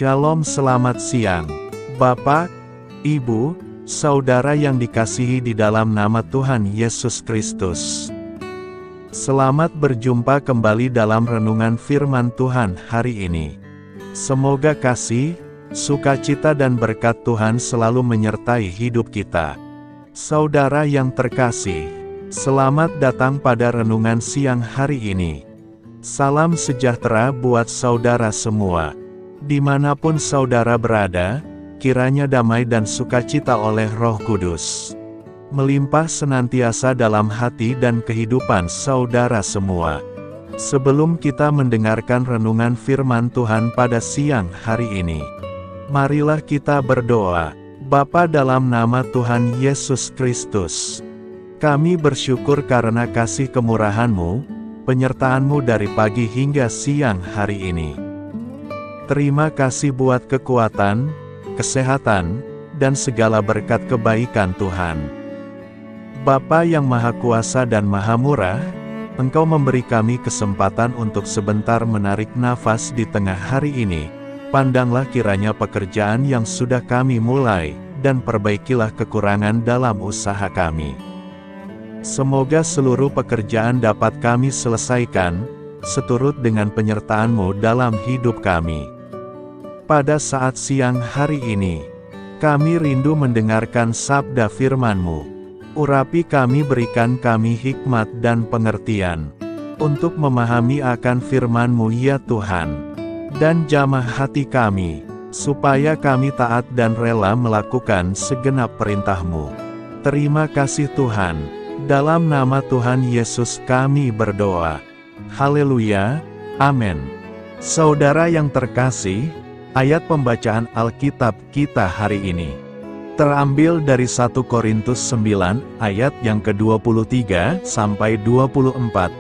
Shalom, selamat siang, Bapak, Ibu, Saudara yang dikasihi di dalam nama Tuhan Yesus Kristus. Selamat berjumpa kembali dalam renungan firman Tuhan hari ini. Semoga kasih, sukacita dan berkat Tuhan selalu menyertai hidup kita. Saudara yang terkasih, selamat datang pada renungan siang hari ini. Salam sejahtera buat saudara semua. Dimanapun saudara berada, kiranya damai dan sukacita oleh Roh Kudus melimpah senantiasa dalam hati dan kehidupan saudara semua. Sebelum kita mendengarkan renungan firman Tuhan pada siang hari ini, marilah kita berdoa. Bapa, dalam nama Tuhan Yesus Kristus, kami bersyukur karena kasih kemurahan-Mu, penyertaan-Mu dari pagi hingga siang hari ini. Terima kasih buat kekuatan, kesehatan, dan segala berkat kebaikan Tuhan. Bapa yang Maha Kuasa dan Maha Murah, Engkau memberi kami kesempatan untuk sebentar menarik nafas di tengah hari ini. Pandanglah kiranya pekerjaan yang sudah kami mulai, dan perbaikilah kekurangan dalam usaha kami. Semoga seluruh pekerjaan dapat kami selesaikan, seturut dengan penyertaan-Mu dalam hidup kami. Pada saat siang hari ini, kami rindu mendengarkan sabda firman-Mu. Urapi kami, berikan kami hikmat dan pengertian, untuk memahami akan firman-Mu ya Tuhan. Dan jamah hati kami, supaya kami taat dan rela melakukan segenap perintah-Mu. Terima kasih Tuhan, dalam nama Tuhan Yesus kami berdoa. Haleluya, amin. Saudara yang terkasih, ayat pembacaan Alkitab kita hari ini terambil dari 1 Korintus 9 ayat yang ke-23 sampai 24.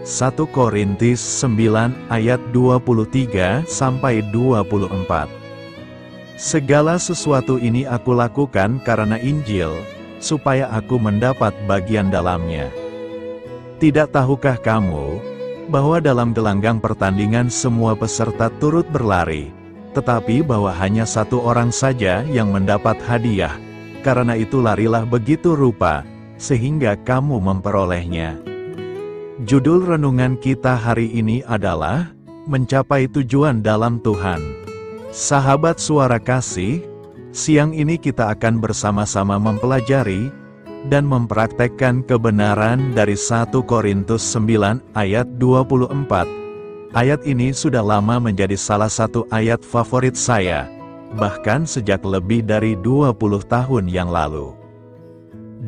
1 Korintus 9 ayat 23 sampai 24. Segala sesuatu ini aku lakukan karena Injil, supaya aku mendapat bagian dalamnya. Tidak tahukah kamu bahwa dalam gelanggang pertandingan semua peserta turut berlari, tetapi bahwa hanya satu orang saja yang mendapat hadiah? Karena itu larilah begitu rupa, sehingga kamu memperolehnya. Judul renungan kita hari ini adalah Mencapai Tujuan dalam Tuhan. Sahabat suara kasih, siang ini kita akan bersama-sama mempelajari dan mempraktekkan kebenaran dari 1 Korintus 9 ayat 24. Ayat ini sudah lama menjadi salah satu ayat favorit saya, bahkan sejak lebih dari 20 tahun yang lalu.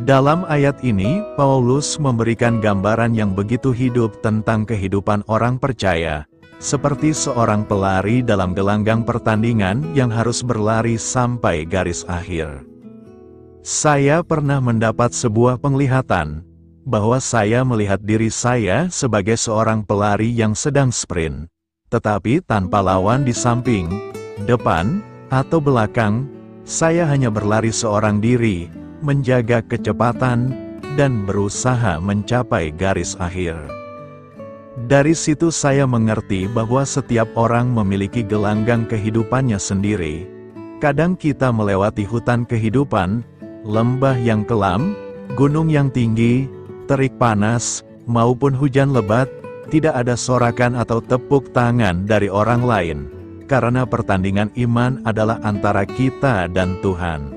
Dalam ayat ini, Paulus memberikan gambaran yang begitu hidup tentang kehidupan orang percaya, seperti seorang pelari dalam gelanggang pertandingan yang harus berlari sampai garis akhir. Saya pernah mendapat sebuah penglihatan, bahwa saya melihat diri saya sebagai seorang pelari yang sedang sprint, tetapi tanpa lawan di samping, depan, atau belakang. Saya hanya berlari seorang diri, menjaga kecepatan, dan berusaha mencapai garis akhir. Dari situ saya mengerti bahwa setiap orang memiliki gelanggang kehidupannya sendiri. Kadang kita melewati hutan kehidupan, lembah yang kelam, gunung yang tinggi, terik panas, maupun hujan lebat. Tidak ada sorakan atau tepuk tangan dari orang lain, karena pertandingan iman adalah antara kita dan Tuhan.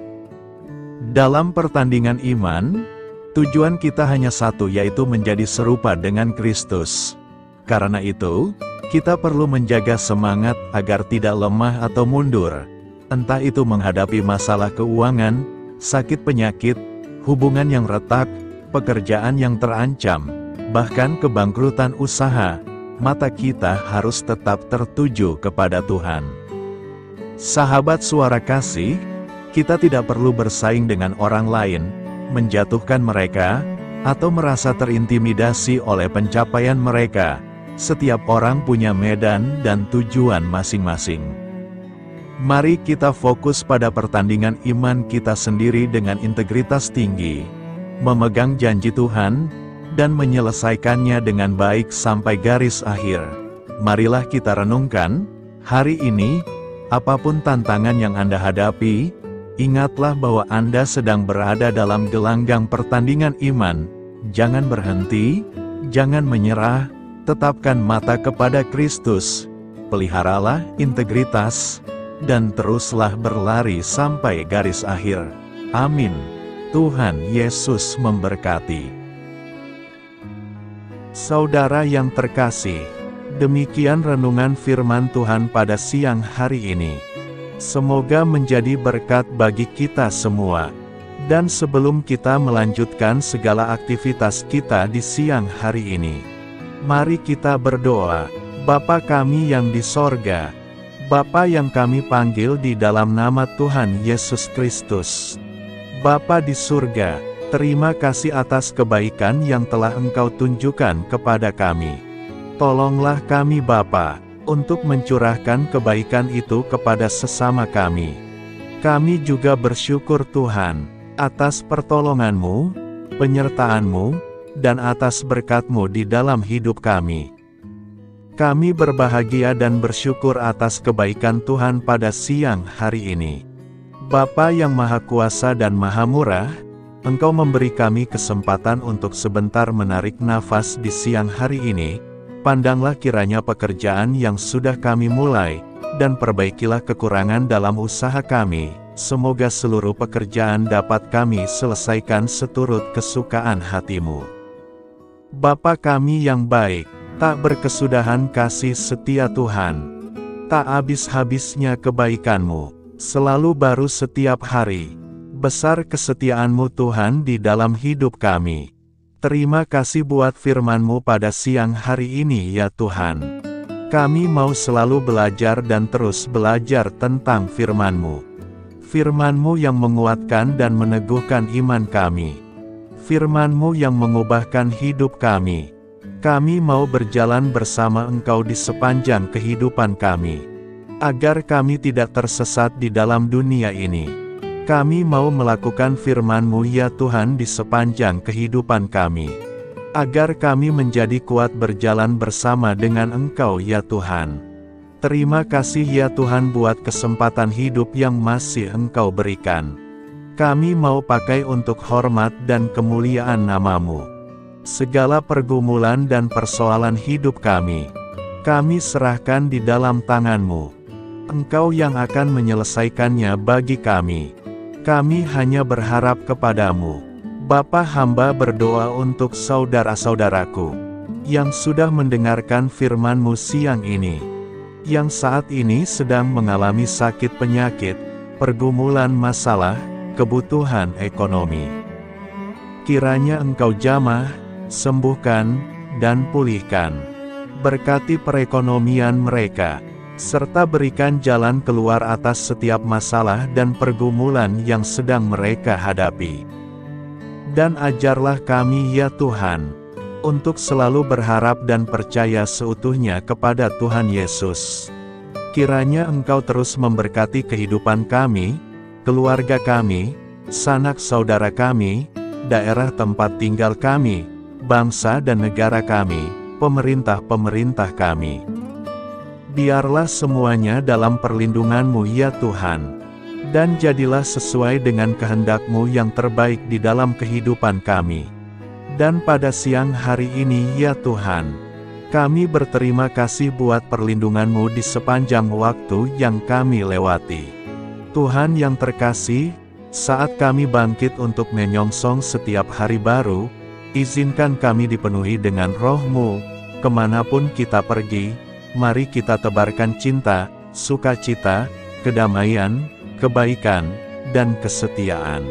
Dalam pertandingan iman, tujuan kita hanya satu, yaitu menjadi serupa dengan Kristus. Karena itu, kita perlu menjaga semangat agar tidak lemah atau mundur, entah itu menghadapi masalah keuangan, sakit penyakit, hubungan yang retak, pekerjaan yang terancam, bahkan kebangkrutan usaha. Mata kita harus tetap tertuju kepada Tuhan. Sahabat suara kasih, kita tidak perlu bersaing dengan orang lain, menjatuhkan mereka, atau merasa terintimidasi oleh pencapaian mereka. Setiap orang punya medan dan tujuan masing-masing. Mari kita fokus pada pertandingan iman kita sendiri dengan integritas tinggi, memegang janji Tuhan, dan menyelesaikannya dengan baik sampai garis akhir. Marilah kita renungkan hari ini, Apapun tantangan yang Anda hadapi, ingatlah bahwa Anda sedang berada dalam gelanggang pertandingan iman. Jangan berhenti, jangan menyerah, tetapkan mata kepada Kristus, peliharalah integritas, dan teruslah berlari sampai garis akhir. Amin. Tuhan Yesus memberkati. Saudara yang terkasih, demikian renungan firman Tuhan pada siang hari ini. Semoga menjadi berkat bagi kita semua. Dan sebelum kita melanjutkan segala aktivitas kita di siang hari ini, mari kita berdoa. Bapa kami yang di sorga, Bapa yang kami panggil di dalam nama Tuhan Yesus Kristus. Bapa di surga, terima kasih atas kebaikan yang telah Engkau tunjukkan kepada kami. Tolonglah kami Bapa, untuk mencurahkan kebaikan itu kepada sesama kami. Kami juga bersyukur Tuhan, atas pertolongan-Mu, penyertaan-Mu, dan atas berkat-Mu di dalam hidup kami. Kami berbahagia dan bersyukur atas kebaikan Tuhan pada siang hari ini. Bapa yang Maha Kuasa dan Maha Murah, Engkau memberi kami kesempatan untuk sebentar menarik nafas di siang hari ini. Pandanglah kiranya pekerjaan yang sudah kami mulai, dan perbaikilah kekurangan dalam usaha kami. Semoga seluruh pekerjaan dapat kami selesaikan seturut kesukaan hati-Mu. Bapa kami yang baik, tak berkesudahan kasih setia Tuhan, tak habis-habisnya kebaikan-Mu, selalu baru setiap hari. Besar kesetiaan-Mu Tuhan di dalam hidup kami. Terima kasih buat firman-Mu pada siang hari ini ya Tuhan. Kami mau selalu belajar dan terus belajar tentang firman-Mu. Firman-Mu yang menguatkan dan meneguhkan iman kami. Firman-Mu yang mengubahkan hidup kami. Kami mau berjalan bersama Engkau di sepanjang kehidupan kami, agar kami tidak tersesat di dalam dunia ini. Kami mau melakukan firman-Mu ya Tuhan di sepanjang kehidupan kami, agar kami menjadi kuat berjalan bersama dengan Engkau ya Tuhan. Terima kasih ya Tuhan buat kesempatan hidup yang masih Engkau berikan. Kami mau pakai untuk hormat dan kemuliaan nama-Mu. Segala pergumulan dan persoalan hidup kami serahkan di dalam tangan-Mu. Engkau yang akan menyelesaikannya bagi kami. Kami hanya berharap kepada-Mu. Bapa, hamba berdoa untuk saudara-saudaraku yang sudah mendengarkan firman-Mu siang ini, yang saat ini sedang mengalami sakit penyakit, pergumulan masalah, kebutuhan ekonomi. Kiranya Engkau jamah, sembuhkan, dan pulihkan. Berkati perekonomian mereka, serta berikan jalan keluar atas setiap masalah dan pergumulan yang sedang mereka hadapi. Dan ajarlah kami ya Tuhan, untuk selalu berharap dan percaya seutuhnya kepada Tuhan Yesus. Kiranya Engkau terus memberkati kehidupan kami, keluarga kami, sanak saudara kami, daerah tempat tinggal kami, bangsa dan negara kami, pemerintah-pemerintah kami. Biarlah semuanya dalam perlindungan-Mu ya Tuhan, dan jadilah sesuai dengan kehendak-Mu yang terbaik di dalam kehidupan kami. Dan pada siang hari ini ya Tuhan, kami berterima kasih buat perlindungan-Mu di sepanjang waktu yang kami lewati. Tuhan yang terkasih, saat kami bangkit untuk menyongsong setiap hari baru, izinkan kami dipenuhi dengan Roh-Mu, kemanapun kita pergi. Mari kita tebarkan cinta, sukacita, kedamaian, kebaikan, dan kesetiaan.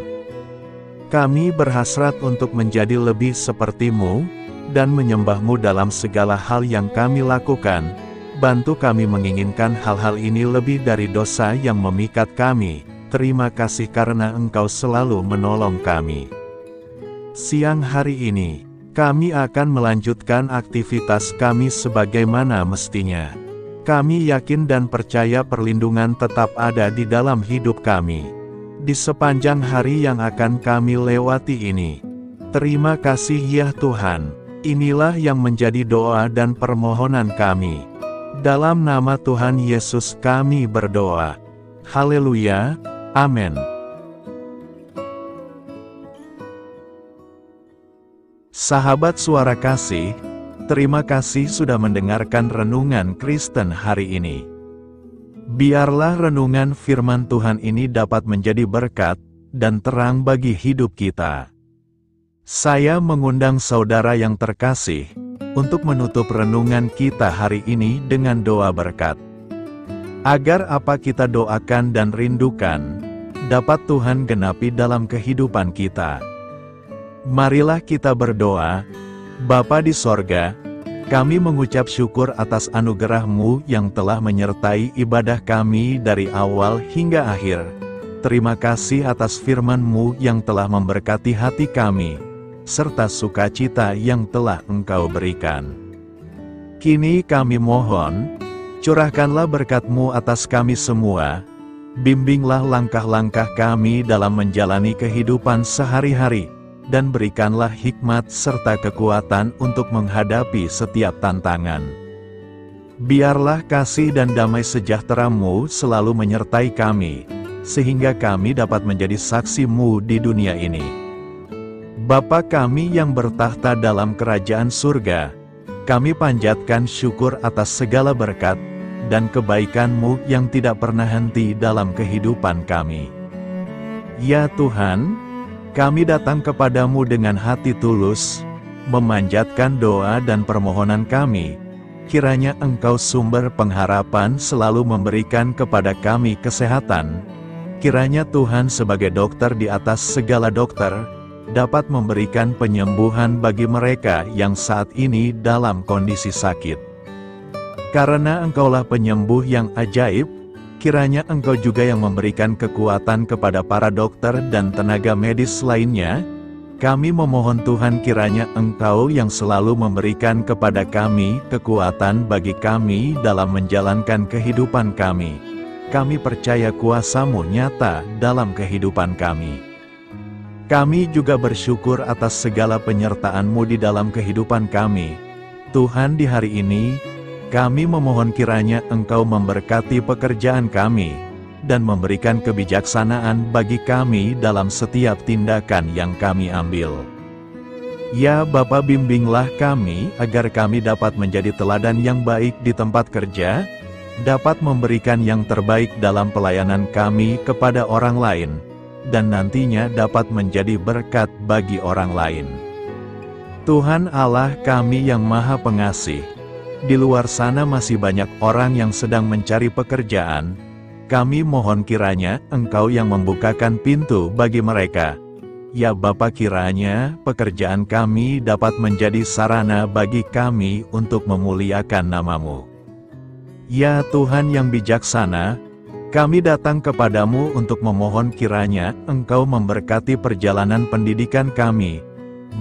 Kami berhasrat untuk menjadi lebih seperti-Mu, dan menyembah-Mu dalam segala hal yang kami lakukan. Bantu kami menginginkan hal-hal ini lebih dari dosa yang memikat kami. Terima kasih karena Engkau selalu menolong kami. Siang hari ini, kami akan melanjutkan aktivitas kami sebagaimana mestinya. Kami yakin dan percaya perlindungan tetap ada di dalam hidup kami di sepanjang hari yang akan kami lewati ini. Terima kasih ya Tuhan. Inilah yang menjadi doa dan permohonan kami. Dalam nama Tuhan Yesus kami berdoa. Haleluya, amin. Sahabat Suara Kasih, terima kasih sudah mendengarkan Renungan Kristen hari ini. Biarlah renungan firman Tuhan ini dapat menjadi berkat dan terang bagi hidup kita. Saya mengundang saudara yang terkasih untuk menutup renungan kita hari ini dengan doa berkat. Agar apa kita doakan dan rindukan, dapat Tuhan genapi dalam kehidupan kita. Marilah kita berdoa. Bapa di sorga, kami mengucap syukur atas anugerah-Mu yang telah menyertai ibadah kami dari awal hingga akhir. Terima kasih atas firman-Mu yang telah memberkati hati kami, serta sukacita yang telah Engkau berikan. Kini kami mohon, curahkanlah berkat-Mu atas kami semua, bimbinglah langkah-langkah kami dalam menjalani kehidupan sehari-hari, dan berikanlah hikmat serta kekuatan untuk menghadapi setiap tantangan. Biarlah kasih dan damai sejahtera-Mu selalu menyertai kami, sehingga kami dapat menjadi saksi-Mu di dunia ini. Bapa kami yang bertahta dalam kerajaan surga, kami panjatkan syukur atas segala berkat dan kebaikan-Mu yang tidak pernah henti dalam kehidupan kami. Ya Tuhan, kami datang kepadamu dengan hati tulus, memanjatkan doa dan permohonan kami. Kiranya Engkau sumber pengharapan selalu memberikan kepada kami kesehatan. Kiranya Tuhan sebagai dokter di atas segala dokter, dapat memberikan penyembuhan bagi mereka yang saat ini dalam kondisi sakit. Karena Engkaulah penyembuh yang ajaib, kiranya Engkau juga yang memberikan kekuatan kepada para dokter dan tenaga medis lainnya. Kami memohon Tuhan kiranya Engkau yang selalu memberikan kepada kami kekuatan bagi kami dalam menjalankan kehidupan kami. Kami percaya kuasa-Mu nyata dalam kehidupan kami. Kami juga bersyukur atas segala penyertaan-Mu di dalam kehidupan kami. Tuhan, di hari ini, kami memohon kiranya Engkau memberkati pekerjaan kami, dan memberikan kebijaksanaan bagi kami dalam setiap tindakan yang kami ambil. Ya Bapa, bimbinglah kami agar kami dapat menjadi teladan yang baik di tempat kerja, dapat memberikan yang terbaik dalam pelayanan kami kepada orang lain, dan nantinya dapat menjadi berkat bagi orang lain. Tuhan Allah kami yang Maha Pengasih, di luar sana masih banyak orang yang sedang mencari pekerjaan. Kami mohon kiranya Engkau yang membukakan pintu bagi mereka. Ya Bapa, kiranya pekerjaan kami dapat menjadi sarana bagi kami untuk memuliakan nama-Mu. Ya Tuhan yang bijaksana, kami datang kepadamu untuk memohon kiranya Engkau memberkati perjalanan pendidikan kami.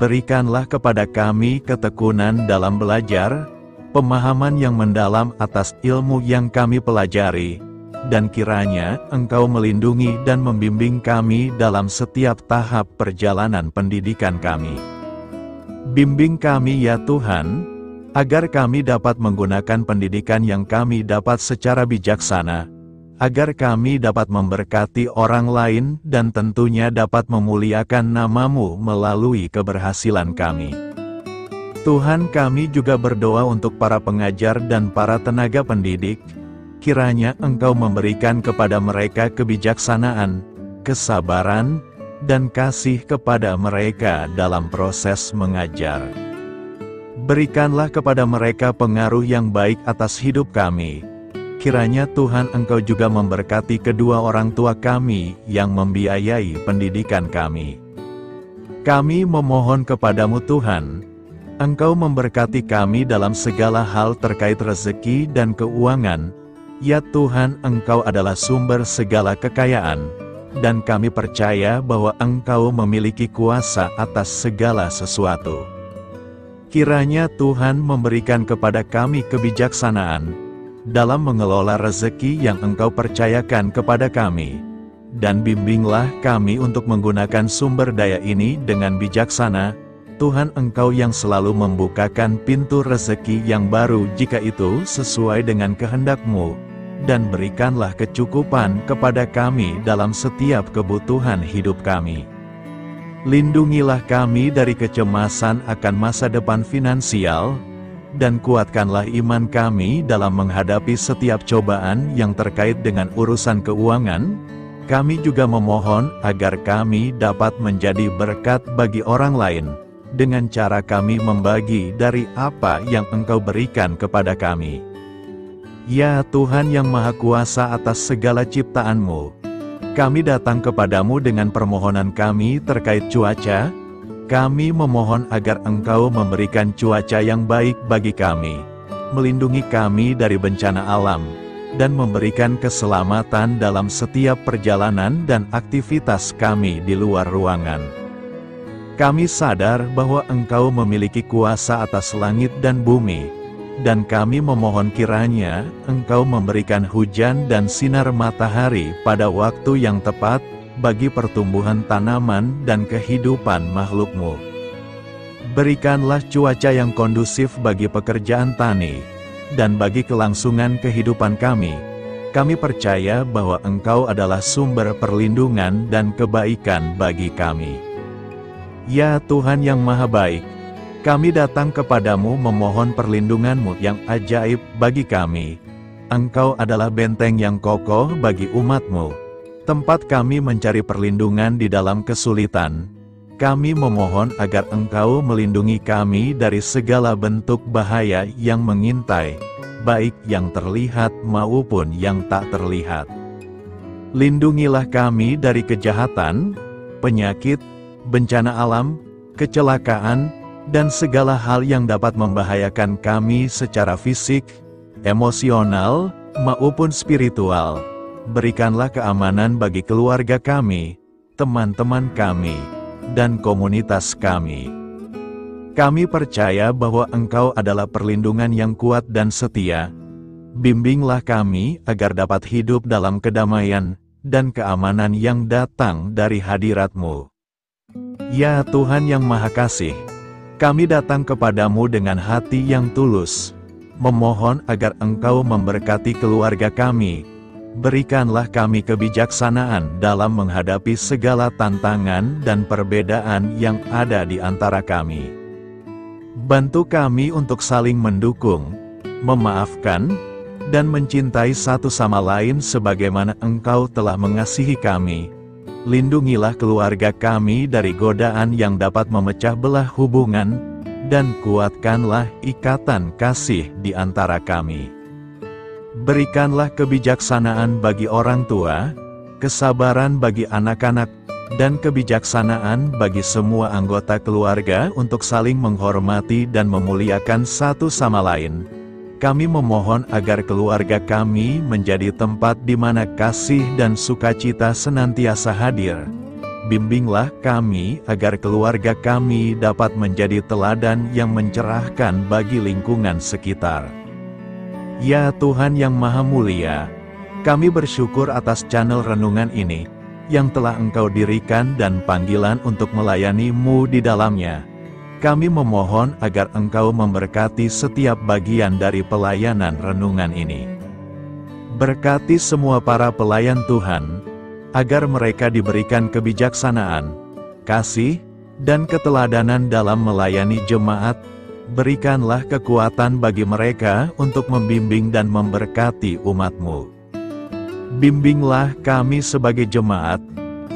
Berikanlah kepada kami ketekunan dalam belajar, pemahaman yang mendalam atas ilmu yang kami pelajari, dan kiranya Engkau melindungi dan membimbing kami dalam setiap tahap perjalanan pendidikan kami. Bimbing kami ya Tuhan, agar kami dapat menggunakan pendidikan yang kami dapat secara bijaksana, agar kami dapat memberkati orang lain dan tentunya dapat memuliakan nama-Mu melalui keberhasilan kami. Tuhan, kami juga berdoa untuk para pengajar dan para tenaga pendidik. Kiranya Engkau memberikan kepada mereka kebijaksanaan, kesabaran, dan kasih kepada mereka dalam proses mengajar. Berikanlah kepada mereka pengaruh yang baik atas hidup kami. Kiranya Tuhan Engkau juga memberkati kedua orang tua kami yang membiayai pendidikan kami. Kami memohon kepadamu Tuhan, Engkau memberkati kami dalam segala hal terkait rezeki dan keuangan. Ya Tuhan, Engkau adalah sumber segala kekayaan, dan kami percaya bahwa Engkau memiliki kuasa atas segala sesuatu. Kiranya Tuhan memberikan kepada kami kebijaksanaan dalam mengelola rezeki yang Engkau percayakan kepada kami, dan bimbinglah kami untuk menggunakan sumber daya ini dengan bijaksana, Tuhan Engkau yang selalu membukakan pintu rezeki yang baru jika itu sesuai dengan kehendak-Mu, dan berikanlah kecukupan kepada kami dalam setiap kebutuhan hidup kami. Lindungilah kami dari kecemasan akan masa depan finansial, dan kuatkanlah iman kami dalam menghadapi setiap cobaan yang terkait dengan urusan keuangan. Kami juga memohon agar kami dapat menjadi berkat bagi orang lain, dengan cara kami membagi dari apa yang Engkau berikan kepada kami. Ya Tuhan yang Maha Kuasa atas segala ciptaan-Mu, kami datang kepadamu dengan permohonan kami terkait cuaca. Kami memohon agar Engkau memberikan cuaca yang baik bagi kami, melindungi kami dari bencana alam, dan memberikan keselamatan dalam setiap perjalanan dan aktivitas kami di luar ruangan. Kami sadar bahwa Engkau memiliki kuasa atas langit dan bumi, dan kami memohon kiranya Engkau memberikan hujan dan sinar matahari pada waktu yang tepat bagi pertumbuhan tanaman dan kehidupan makhluk-Mu. Berikanlah cuaca yang kondusif bagi pekerjaan tani, dan bagi kelangsungan kehidupan kami. Kami percaya bahwa Engkau adalah sumber perlindungan dan kebaikan bagi kami. Ya Tuhan yang Maha Baik, kami datang kepadamu memohon perlindungan-Mu yang ajaib bagi kami. Engkau adalah benteng yang kokoh bagi umat-Mu, tempat kami mencari perlindungan di dalam kesulitan. Kami memohon agar Engkau melindungi kami dari segala bentuk bahaya yang mengintai, baik yang terlihat maupun yang tak terlihat. Lindungilah kami dari kejahatan, penyakit, bencana alam, kecelakaan, dan segala hal yang dapat membahayakan kami secara fisik, emosional, maupun spiritual. Berikanlah keamanan bagi keluarga kami, teman-teman kami, dan komunitas kami. Kami percaya bahwa Engkau adalah perlindungan yang kuat dan setia. Bimbinglah kami agar dapat hidup dalam kedamaian dan keamanan yang datang dari hadirat-Mu. Ya Tuhan yang Maha Kasih, kami datang kepadamu dengan hati yang tulus, memohon agar Engkau memberkati keluarga kami. Berikanlah kami kebijaksanaan dalam menghadapi segala tantangan dan perbedaan yang ada di antara kami. Bantu kami untuk saling mendukung, memaafkan, dan mencintai satu sama lain sebagaimana Engkau telah mengasihi kami. Lindungilah keluarga kami dari godaan yang dapat memecah belah hubungan, dan kuatkanlah ikatan kasih di antara kami. Berikanlah kebijaksanaan bagi orang tua, kesabaran bagi anak-anak, dan kebijaksanaan bagi semua anggota keluarga untuk saling menghormati dan memuliakan satu sama lain. Kami memohon agar keluarga kami menjadi tempat di mana kasih dan sukacita senantiasa hadir. Bimbinglah kami agar keluarga kami dapat menjadi teladan yang mencerahkan bagi lingkungan sekitar. Ya Tuhan yang Maha Mulia, kami bersyukur atas channel renungan ini, yang telah Engkau dirikan dan panggilan untuk melayani-Mu di dalamnya. Kami memohon agar Engkau memberkati setiap bagian dari pelayanan renungan ini. Berkati semua para pelayan Tuhan, agar mereka diberikan kebijaksanaan, kasih, dan keteladanan dalam melayani jemaat. Berikanlah kekuatan bagi mereka untuk membimbing dan memberkati umat-Mu. Bimbinglah kami sebagai jemaat,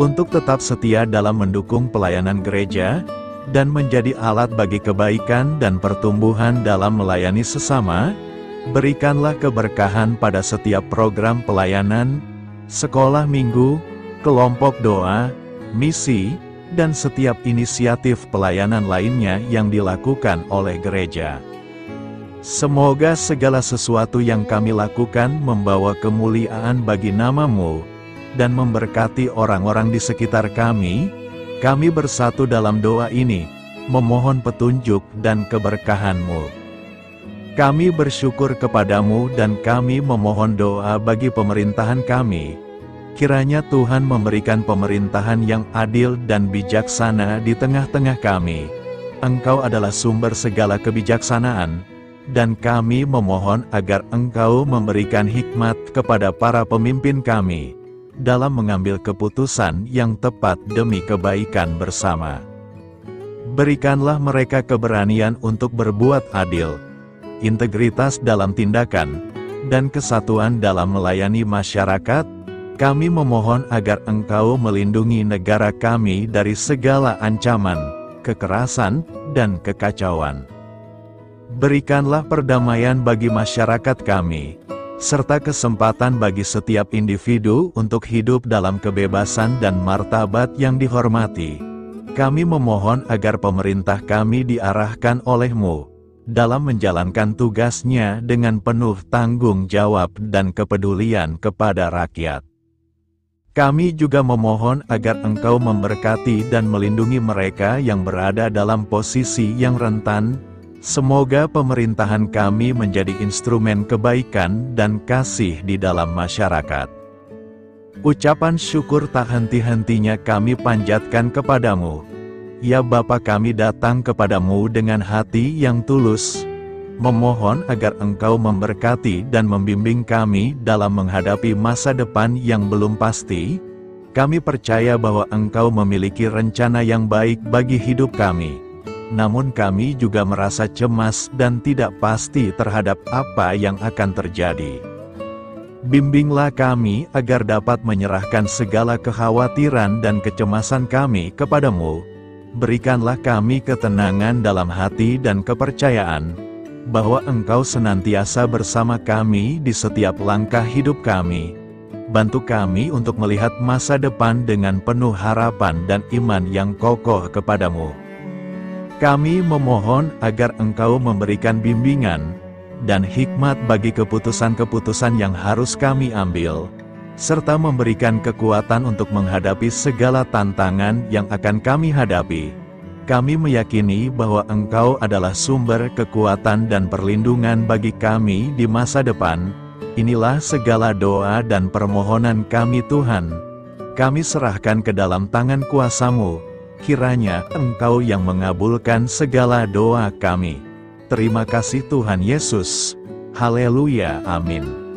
untuk tetap setia dalam mendukung pelayanan gereja, dan menjadi alat bagi kebaikan dan pertumbuhan dalam melayani sesama. Berikanlah keberkahan pada setiap program pelayanan, sekolah minggu, kelompok doa, misi, dan setiap inisiatif pelayanan lainnya yang dilakukan oleh gereja. Semoga segala sesuatu yang kami lakukan membawa kemuliaan bagi nama-Mu, dan memberkati orang-orang di sekitar kami. Kami bersatu dalam doa ini, memohon petunjuk dan keberkahan-Mu. Kami bersyukur kepadamu dan kami memohon doa bagi pemerintahan kami. Kiranya Tuhan memberikan pemerintahan yang adil dan bijaksana di tengah-tengah kami. Engkau adalah sumber segala kebijaksanaan, dan kami memohon agar Engkau memberikan hikmat kepada para pemimpin kami, dalam mengambil keputusan yang tepat demi kebaikan bersama. Berikanlah mereka keberanian untuk berbuat adil, integritas dalam tindakan, dan kesatuan dalam melayani masyarakat. Kami memohon agar Engkau melindungi negara kami dari segala ancaman, kekerasan, dan kekacauan. Berikanlah perdamaian bagi masyarakat kami, serta kesempatan bagi setiap individu untuk hidup dalam kebebasan dan martabat yang dihormati. Kami memohon agar pemerintah kami diarahkan oleh-Mu dalam menjalankan tugasnya dengan penuh tanggung jawab dan kepedulian kepada rakyat. Kami juga memohon agar Engkau memberkati dan melindungi mereka yang berada dalam posisi yang rentan. Semoga pemerintahan kami menjadi instrumen kebaikan dan kasih di dalam masyarakat. Ucapan syukur tak henti-hentinya kami panjatkan kepadamu. Ya Bapa, kami datang kepadamu dengan hati yang tulus, memohon agar Engkau memberkati dan membimbing kami dalam menghadapi masa depan yang belum pasti. Kami percaya bahwa Engkau memiliki rencana yang baik bagi hidup kami. Namun kami juga merasa cemas dan tidak pasti terhadap apa yang akan terjadi. Bimbinglah kami agar dapat menyerahkan segala kekhawatiran dan kecemasan kami kepadamu. Berikanlah kami ketenangan dalam hati dan kepercayaan bahwa Engkau senantiasa bersama kami di setiap langkah hidup kami. Bantu kami untuk melihat masa depan dengan penuh harapan dan iman yang kokoh kepadamu. Kami memohon agar Engkau memberikan bimbingan dan hikmat bagi keputusan-keputusan yang harus kami ambil, serta memberikan kekuatan untuk menghadapi segala tantangan yang akan kami hadapi. Kami meyakini bahwa Engkau adalah sumber kekuatan dan perlindungan bagi kami di masa depan. Inilah segala doa dan permohonan kami Tuhan. Kami serahkan ke dalam tangan kuasa-Mu. Kiranya Engkau yang mengabulkan segala doa kami. Terima kasih Tuhan Yesus. Haleluya, amin.